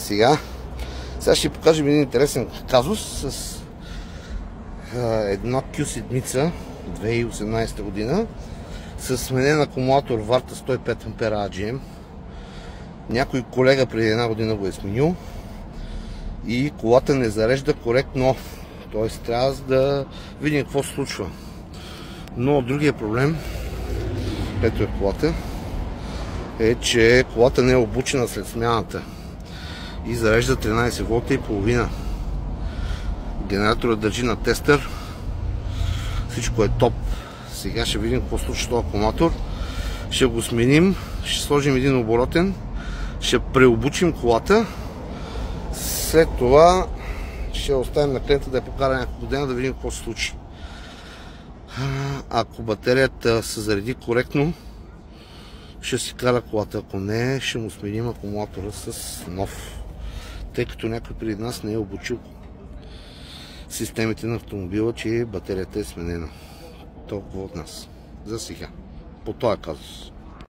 Сега ще покажем един интересен казус с една Q7 2018 година с сменен акумулатор Varta 105 ампера AGM. Някой колега преди една година го е сменил и колата не зарежда коректно, т.е. трябва да видим какво се случва. Но другия проблем, ето е колата, е, че колата не е обучена след смяната и зарежда 13 волта и половина. Генераторът държи на тестър, всичко е топ. Сега ще видим какво случва с този акумулатор. Ще го сменим, ще сложим един оборотен, ще преобучим колата. След това ще оставим на клиента да я покара няколко дена да видим какво се случи. Ако батерията се зареди коректно, ще си кара колата. Ако не, ще му сменим акумулатора с нов, тъй като някой преди нас не е обучил системите на автомобила, че батерията е сменена. Толкова от нас за сега по този казус.